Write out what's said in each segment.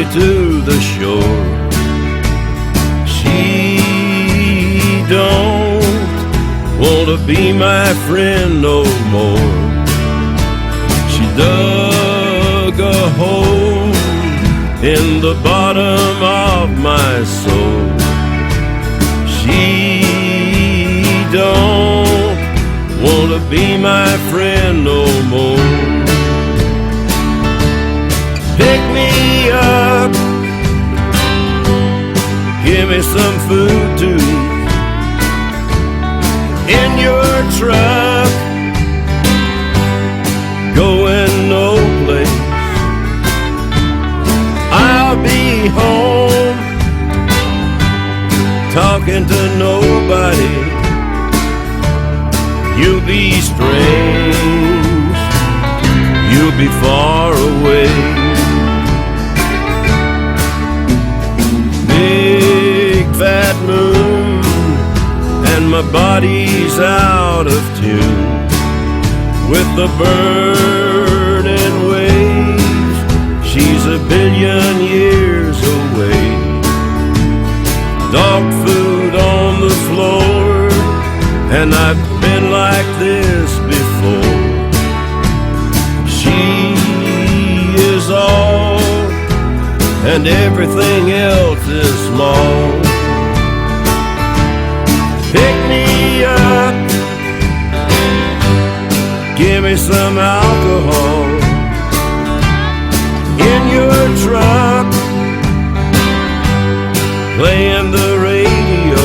me to the shore. She don't want to be my friend no more. She dug a hole in the bottom of my soul. She don't want to be my friend no more. Pick me up, give me some food to eat. In your truck, going no place. I'll be home, talking to nobody. You'll be strange, you'll be far away. Big fat moon, and my body's out of tune with the burning waves. She's a billion years away. Dog food on the floor, and I've been like this before. She is all, and everything else is small. Pick me up, give me some alcohol. In your truck, playing the radio.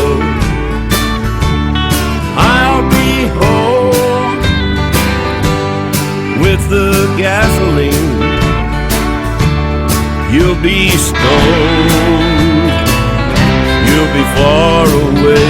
I'll be home with the gasoline. You'll be stoned, you'll be far away.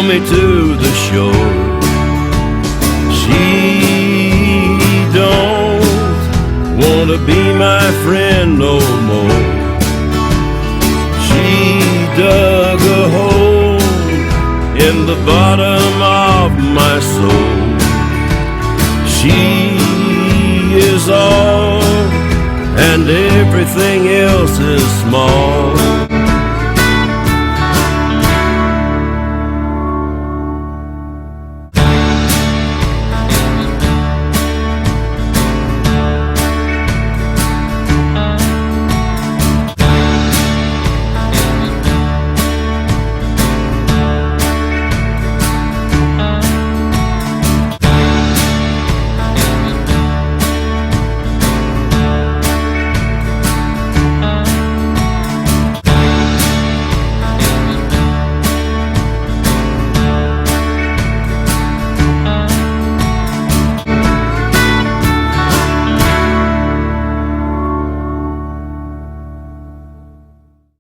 Me to the shore. She don't want to be my friend no more. She dug a hole in the bottom of my soul. She is all, and everything else is small.